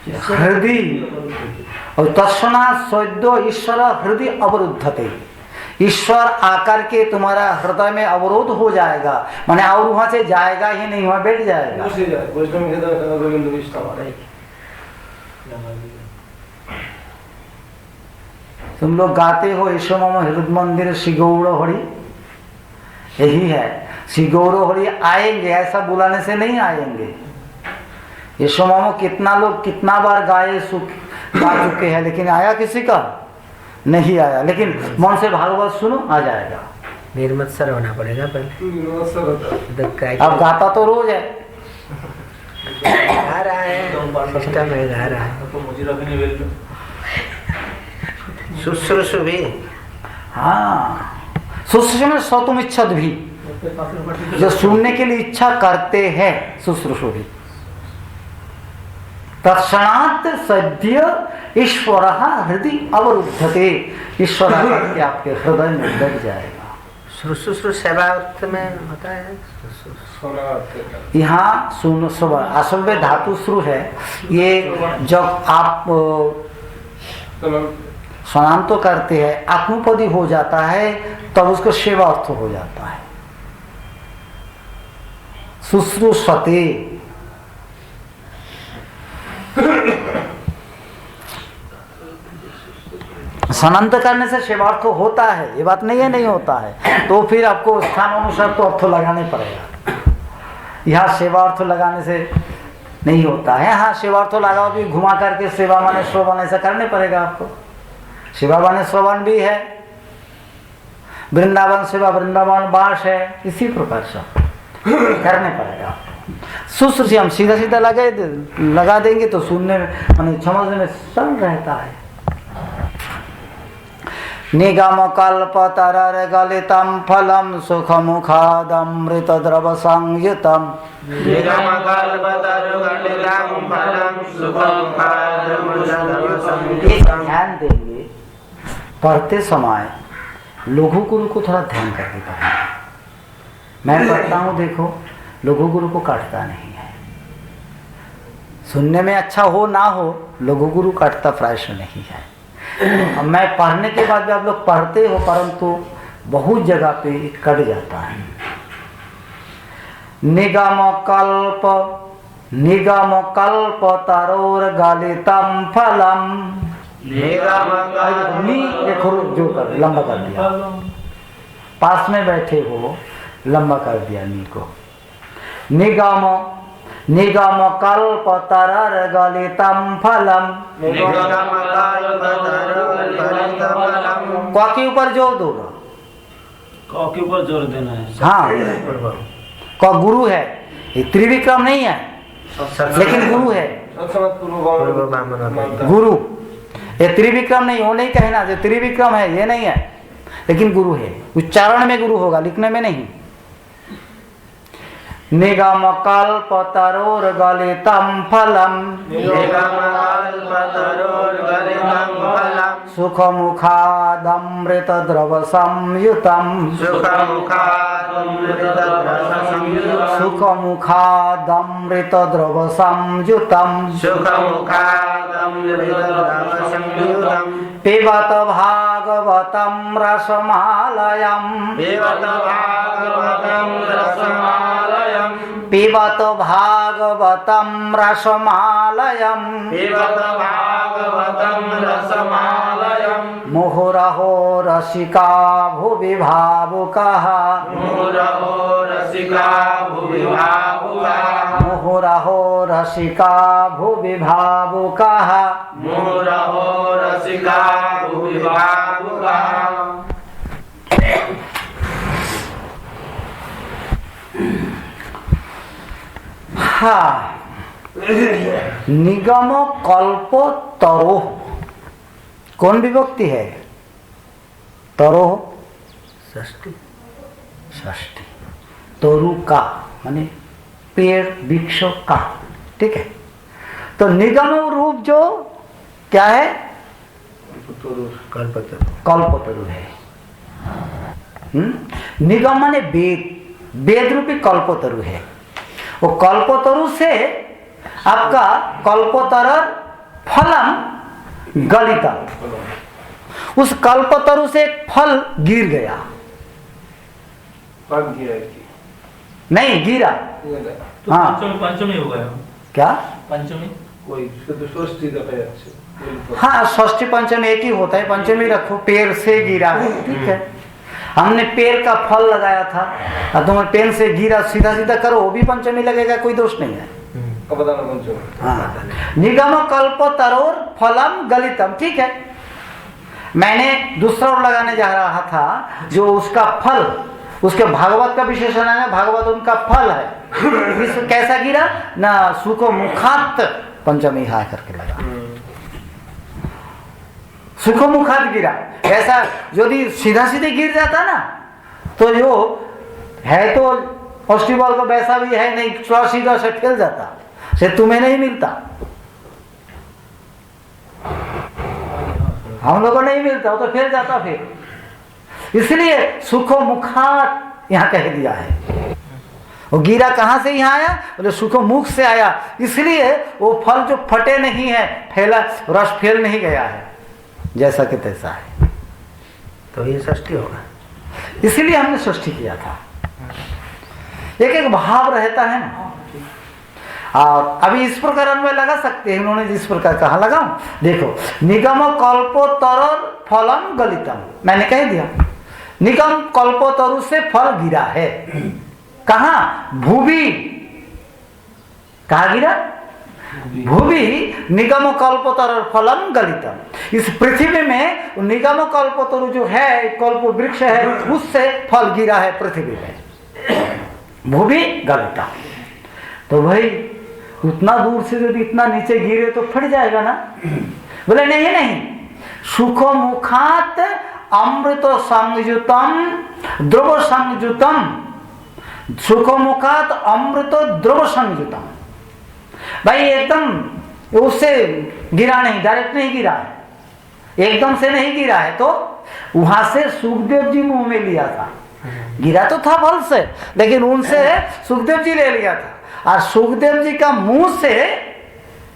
हृदय और तत्क्षणात सद्यो ईश्वर हृदय अवरुद्धते, ईश्वर आकर के तुम्हारा हृदय में अवरोध हो जाएगा, माने और वहां से जाएगा ही नहीं, वहां बैठ जाएगा। तुम लोग गाते हो ईश्वर मम हृदय मंदिर श्री गौड़ हरि, यही है श्री गौड़ हरि आएंगे, ऐसा बुलाने से नहीं आएंगे। ईश्वर मम कितना लोग कितना बार गाए गा चुके हैं, लेकिन आया किसी का नहीं आया। लेकिन मन से भागवत सुनो, आ जाएगा। निर्मत्सर होना पड़ेगा पहले। अब गाता तो रोज है, गा रहा है, सिस्टम में गा रहा है। शुश्रूषु भी, हाँ शुश्रूषु में स्वतुम इच्छद भी, जो सुनने के लिए इच्छा करते हैं, शुश्रूषु भी। तत्क्षणात् सद्य ईश्वर हृदय अवरुद्धते, ईश्वर आकर के आपके हृदय में बैठ जाएगा। शुश्रूषु सेवा अर्थ में होता है। यहाँ सुनो सुबह, असल में धातु श्रु है ये, जब आप स्नान करते हैं, आत्मपदी हो जाता है, तब उसको सेवा अर्थ हो जाता है। शुश्रूषते, स्नान करने से सेवार्थ होता है, ये बात नहीं है नहीं होता है, तो फिर आपको स्थान अनुसार तो अर्थ लगाने पड़ेगा। यहाँ सेवार्थ लगाने से नहीं होता है। हाँ सेवार्थ लगाओ भी, घुमा करके सेवा माने श्रवण ऐसा करने पड़ेगा आपको। सेवा माने श्रवण भी है, वृंदावन सेवा वृंदावन वास है, इसी प्रकार से करने पड़ेगा आपको। शुश्रूषु हम सीधा सीधा लगा देंगे तो सुनने में माने समझने में सरल रहता है। निगम कल्पतरर गलितम फलम सुख मुखादमृत द्रव संयुतम, निगम कल्पतरर गलितम फलम सुख मुखादमृत द्रव संयुतम। ध्यान देंगे पढ़ते समय, लघु गुरु को थोड़ा ध्यान करके पढ़ना। मैं पढ़ता हूँ, देखो लघु गुरु को काटता नहीं है। सुनने में अच्छा हो ना हो, लघु गुरु काटता प्रायश नहीं है। मैं पढ़ने के बाद भी आप लोग पढ़ते हो, परंतु बहुत जगह पे कट जाता है। निगम कल्प तरोर गलितम फलम, देखो जो कर लंबा कर दिया, पास में बैठे हो लंबा कर दिया नी को। निगम कल्प तरर गलितम फलम, क के ऊपर जोर दो, क के ऊपर जोर देना है। हाँ क गुरु है, ये त्रिविक्रम नहीं है, लेकिन गुरु है। गुरु ये त्रिविक्रम नहीं, वो नहीं कहना जो त्रिविक्रम है ये नहीं है, लेकिन गुरु है। उच्चारण में गुरु होगा, लिखने में नहीं। निगम कल्पतरोर्गलितं फलम् निगमकल्पतरोर्गलितं फलम् सुखमुखादमृतद्रव संयुतम् सुखमुखादमृतद्रव संयुतम् पिबत भागवतं रसमालयम् पिबत भागवतं रसमालयम् मुहुरहो रसिका भुवि भावुकः मुहुरहो रसिका भुवि भावुकः हाँ, निगम कल्प तरो कौन विभक्ति है? तरो षष्ठी तरु का माने पेड़ वृक्ष का, ठीक है। तो निगम रूप जो क्या है? कल्पतरु है। निगम माने वेद रूपी कल्पतरु है। वो कल्पतरु से आपका कल्पतर फलम गलितम, उस कल्पतरु से एक फल गिर गया। नहीं गिरा, तो हाँ पंचमी हो गया क्या? पंचमी हाँ षष्ठी पंचमी एक ही होता है, पंचमी रखो। पेड़ से गिरा है, ठीक है। हमने पेड़ का फल लगाया था और तुम्हारे पेड़ से गिरा, सीधा सीधा करो वो भी पंचमी लगेगा, कोई दोष नहीं है। हाँ। निगम कल्प तरोर फलम गलितम, ठीक है। मैंने दूसरा और लगाने जा रहा था जो उसका फल, उसके भागवत का विशेषण है, भागवत उनका फल है। कैसा गिरा ना, सुखो मुखात पंचमी हा करके लगा, सुखो मुखात गिरा। ऐसा यदि सीधा सीधे गिर जाता ना तो जो है तो फेस्टिवल का वैसा भी है नहीं, थोड़ा सीधा से फैल जाता, से तुम्हें नहीं मिलता, हम लोगों को नहीं मिलता, वो तो फैल जाता फिर। इसलिए सुखो मुखात यहाँ कह दिया है। वो गिरा कहाँ से यहाँ आया? बोले सुखो मुख से आया, इसलिए वो फल जो फटे नहीं है, फैला रस फैल नहीं गया है, जैसा कि तैसा है। तो ये षष्ठी होगा, इसलिए हमने षष्ठी किया था। एक एक भाव रहता है ना। और अभी इस प्रकार अन्वय लगा सकते हैं, उन्होंने जिस प्रकार कहा लगाऊं। देखो, निगम कल्पोतर फलम गलितम, मैंने कह दिया निगम कल्पोतरु से फल गिरा है। कहाँ? भूवि। कहाँ गिरा? भूवि निगम कल्पोतर फलम गलितम। इस पृथ्वी में निगम कल्पोतरु जो है, कल्प वृक्ष है, उससे फल गिरा है पृथ्वी में, भूवि गलितम। तो भाई उतना दूर से यदि इतना नीचे गिरे तो फट जाएगा ना। बोले नहीं नहीं, सुखो मुखात अमृत संयुतम द्रव संयुतम, सुखो मुखात अमृत द्रव संयुतम। भाई एकदम उससे गिरा नहीं, डायरेक्ट नहीं गिरा है, एकदम से नहीं गिरा है। तो वहां से सुखदेव जी मुंह में लिया था, गिरा तो था फल से, लेकिन उनसे सुखदेव जी ले लिया था। और सुखदेव जी का मुंह से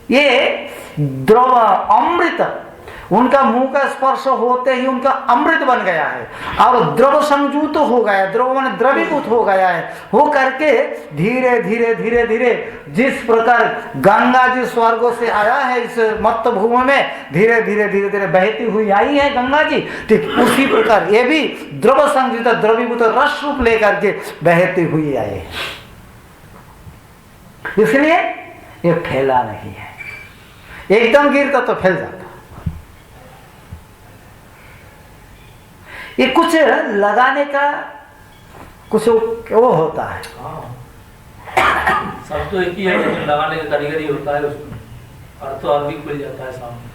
ये द्रव अमृत, उनका मुंह का स्पर्श होते ही उनका अमृत बन गया है और द्रव संयुत हो गया, द्रव माने द्रवीभूत हो गया है, हो करके धीरे धीरे धीरे धीरे जिस प्रकार गंगा जी स्वर्ग से आया है इस मत्त भूमि में, धीरे धीरे धीरे धीरे बहती हुई आई है गंगा जी, ठीक उसी प्रकार ये भी द्रव संयुत द्रवीभूत रस रूप लेकर के बहती हुई आए। इसलिए ये फैला नहीं है, एकदम गिरता तो फैल जाता। ये कुछ लगाने का कुछ वो होता है। सब तो एक ही है, लेकिन लगाने का कारीगरी होता है, उसमें अर्थ और भी खुल जाता है सामने।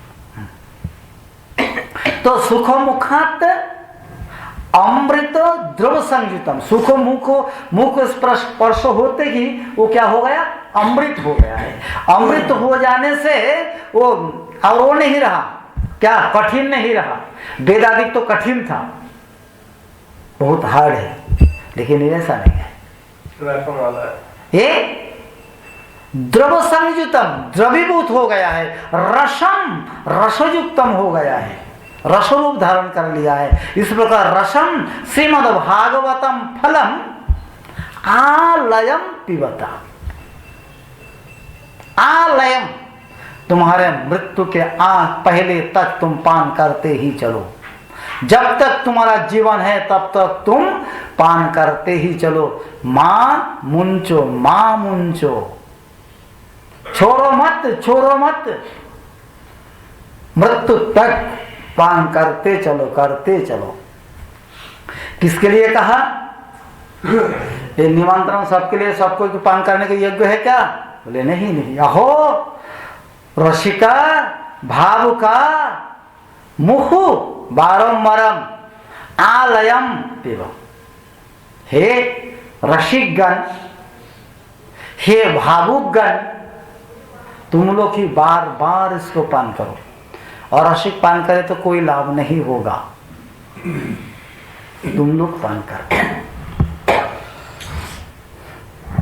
तो सुखो मुखात अमृत द्रव संयुतम, सुख मुख स्पर्श होते ही वो क्या हो गया, अमृत हो गया है। अमृत हो जाने से वो और वो नहीं रहा, क्या कठिन नहीं रहा। वेदादिक तो कठिन था, बहुत हार्ड है, लेकिन ये ऐसा नहीं है। ये द्रव संयुतम, द्रवीभूत हो गया है। रसम, रसयुक्तम हो गया है, रस रूप धारण कर लिया है। इस प्रकार रसम श्रीमद् भागवतम फलम आलयम पिबता। आलयम, तुम्हारे मृत्यु के पहले तक तुम पान करते ही चलो। जब तक तुम्हारा जीवन है तब तक तुम पान करते ही चलो। मां मुंचो, मां मुंचो, छोड़ो मत, छोड़ो मत, मृत्यु तक पान करते चलो, करते चलो। किसके लिए कहा? ये निमंत्रण सबके लिए, सबको पान करने के योग्य है क्या? बोले नहीं नहीं। अहो रसिका भावुका मुहु बारंबारम आलयम पिब। हे रसिकगण, हे भावुकगण, तुम लोग ही बार बार इसको पान करो। और रसिक पान करे तो कोई लाभ नहीं होगा, तुम लोग पान करो।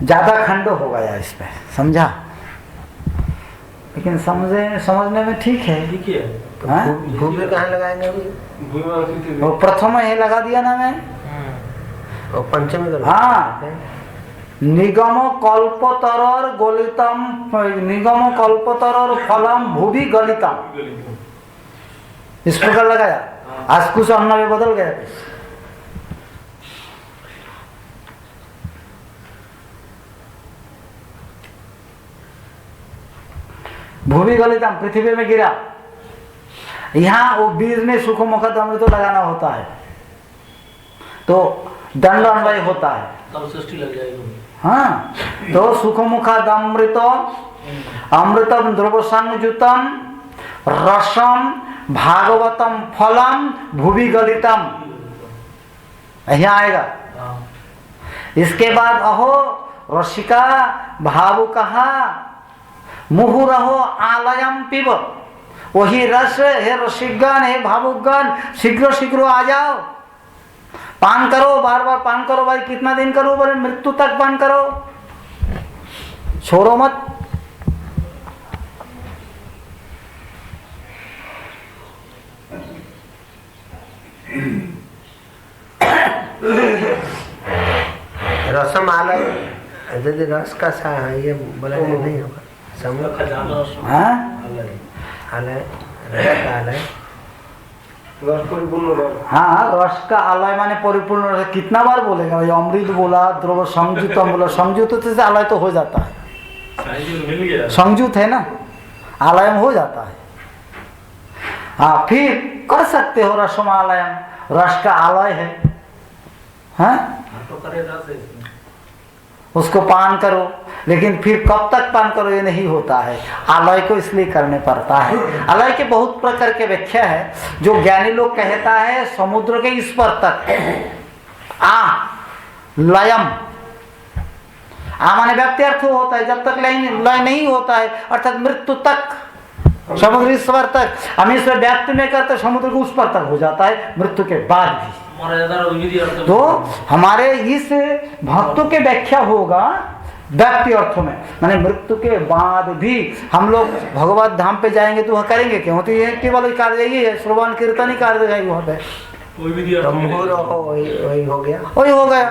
ज्यादा खंड हो गया इसमें, समझा? लेकिन समझने में ठीक है। ठीक है। तो भूमि कहाँ लगाएंगे अभी? वो प्रथम ये लगा दिया ना मैं, और पंचमी का हाँ। निगम कल्पतर गलितम, निगम कल्पतर फलम भूवि गलितम, इस प्रकार लगाया। आज कुछ अन्न में बदल गया। भूमि गलितम, पृथ्वी में गिरा। यहाँ वो बीज में सुख मुखद अमृत तो लगाना होता है, तो दंड अन्वय होता है, तब सृष्टि लग जाएगी। हाँ। तो सुख मुखद अमृत, अमृतम द्रव संयुतम रसम भागवतम फलम भूवि गलितम, यहाँ आएगा। इसके बाद अहो रसिका भावुकहा मुहुरहो आलयम पिब। वही रस है, रसिकगण है, भावुकगण, शीघ्र शीघ्र आ जाओ, पान करो, बार बार पान करो। भाई कितना दिन करो? बोले मृत्यु तक पान करो, छोड़ो मत। रसम आलय, यदि रस का सा ये बोला नहीं होगा। हाँ? आलय, रस का आलय, हाँ, रस का आलय माने परिपूर्ण रस। कितना बार बोलेगा? भाई अमृत बोला, द्रव संयुतम बोला, संयुत से आलय तो हो जाता है, संयुत है ना, आलयम हो जाता है। हाँ, फिर कर सकते हो रसम आलयम, रस का आलय है, हाँ? तो करे रस है इसमें। उसको पान करो, लेकिन फिर कब तक पान करो ये नहीं होता है। आलय को इसलिए करने पड़ता है। आलय के बहुत प्रकार के व्याख्या है। जो ज्ञानी लोग कहता है समुद्र के इस पर तक, लयम, माने व्यक्त्यर्थ होता है, जब तक लय नहीं होता है, अर्थात मृत्यु तक, समुद्र इस पर तक। हम इस व्यक्ति में करते समुद्र को उस पर तक हो जाता है, मृत्यु के बाद भी। तो हमारे इस भक्तों के व्याख्या होगा व्यक्ति अर्थों में, माने मृत्यु के बाद भी हम लोग भगवत धाम पे जाएंगे तो वह करेंगे क्यों? तो ये केवल कार्य यही है, श्रवण कीर्तन ही कार्य है वहाँ पे। वही हो गया, वही हो गया।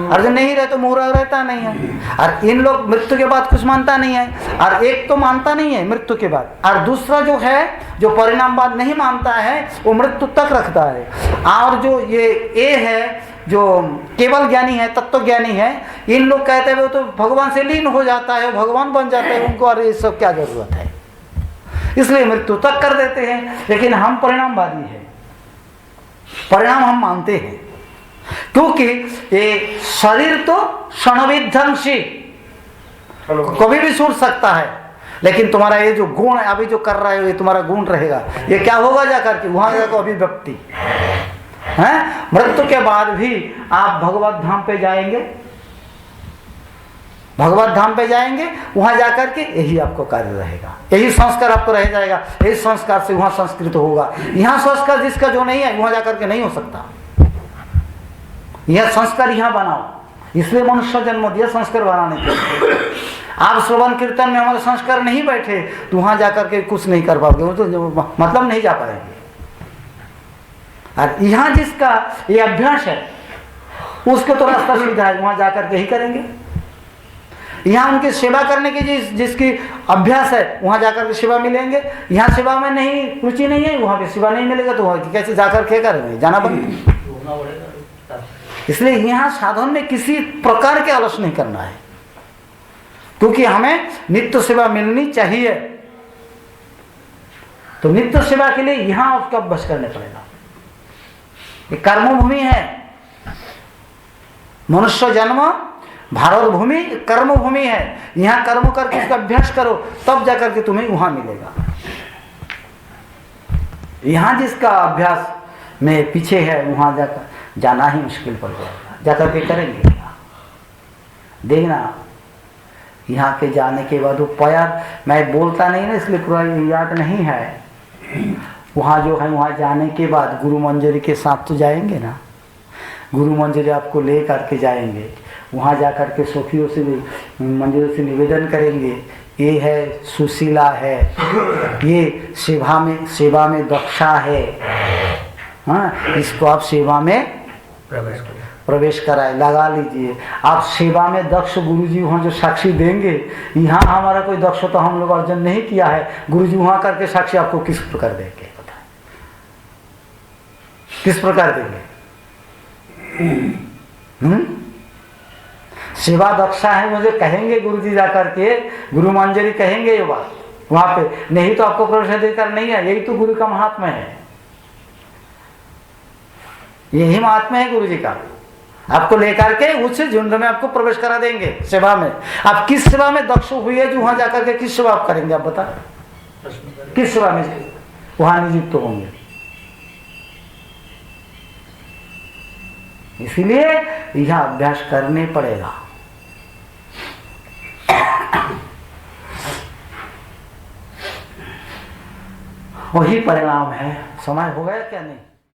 और जो नहीं रहे तो मुहूर्त रहता नहीं है। और इन लोग मृत्यु के बाद कुछ मानता नहीं है, और एक तो मानता नहीं है मृत्यु के बाद, और दूसरा जो है जो परिणाम बाद नहीं मानता है वो मृत्यु तक रखता है। और जो ये है जो केवल ज्ञानी है, तत्व ज्ञानी है, इन लोग कहते हैं वो तो भगवान से लीन हो जाता है, भगवान बन जाता है, उनको और ये सब क्या जरूरत है, इसलिए मृत्यु तक कर देते हैं। लेकिन हम परिणामवादी है, परिणाम हम मानते हैं, क्योंकि ये शरीर तो क्षणविध्वंसी, कभी भी छूट सकता है। लेकिन तुम्हारा ये जो गुण अभी जो कर रहा है ये तुम्हारा गुण रहेगा। ये क्या होगा जाकर के वहां जाकर अभिव्यक्ति, हैं? मृत्यु के बाद भी आप भगवत धाम पे जाएंगे, भगवत धाम पे जाएंगे, वहां जाकर के यही आपको कार्य रहेगा, यही संस्कार आपको रह जाएगा, यही संस्कार से वहां संस्कृत होगा। यहाँ संस्कार जिसका जो नहीं है वहां जाकर के नहीं हो सकता। यह संस्कार यहाँ बनाओ, इसलिए मनुष्य जन्म दिया संस्कार बनाने के लिए। आप श्रवण कीर्तन में हमारे संस्कार नहीं बैठे तो वहां जाकर के कुछ नहीं कर पाओगे, वो तो मतलब नहीं जा पाएंगे। और यहाँ जिसका ये अभ्यास है उसके तो रास्ता सीधा है, वहां जाकर के ही करेंगे। यहाँ उनकी सेवा करने की जिसकी अभ्यास है वहां जाकर के सेवा मिलेंगे। यहाँ सेवा में नहीं रुचि नहीं है, वहां भी सेवा नहीं मिलेगा, तो वहां कैसे जाकर के करेंगे, जाना पड़ेगा। इसलिए यहाँ साधन में किसी प्रकार के आलस्य नहीं करना है, क्योंकि हमें नित्य सेवा मिलनी चाहिए। तो नित्य सेवा के लिए यहाँ उसका अभ्यास करने पड़ेगा। ये कर्मभूमि है, मनुष्य जन्म भारत भूमि कर्म भूमि है। यहाँ कर्म करके इसका अभ्यास करो, तब जाकर के तुम्हें वहां मिलेगा। यहाँ जिसका अभ्यास में पीछे है वहां जाकर जाना ही मुश्किल पड़ जाएगा। जाकर के करेंगे देखना, यहाँ के जाने के बाद वो प्यार, मैं बोलता नहीं ना इसलिए पूरा याद नहीं है। वहाँ जो है वहाँ जाने के बाद गुरु मंजरी के साथ तो जाएंगे ना, गुरु मंजरी आपको ले करके जाएंगे। वहाँ जाकर के सखियों से मंजरी से निवेदन करेंगे, ये है सुशीला है, ये सेवा में दक्षा है, हाँ, इसको आप सेवा में प्रवेश कराए, लगा लीजिए। आप सेवा में दक्ष गुरुजी वहाँ जो साक्षी देंगे, यहाँ हमारा कोई दक्ष तो हम लोग अर्जन नहीं किया है, गुरुजी वहाँ करके साक्षी आपको किस प्रकार देंगे, बताएं किस प्रकार देंगे? सेवा दक्षा है मुझे कहेंगे गुरुजी जाकर के, गुरु मंजरी कहेंगे ये बात वहां पे, नहीं तो आपको प्रवेश अधिकार नहीं है। यही तो गुरु का महात्मा है, यही महात्मा है गुरुजी का। आपको लेकर के उस झुंड में आपको प्रवेश करा देंगे सेवा में। आप किस सेवा में दक्ष हुए जो वहां जाकर के किस सेवा आप करेंगे, आप बता, किस सेवा में वहां नियुक्त होंगे। इसीलिए यह अभ्यास करने पड़ेगा। वही परिणाम है। समय हो गया क्या नहीं?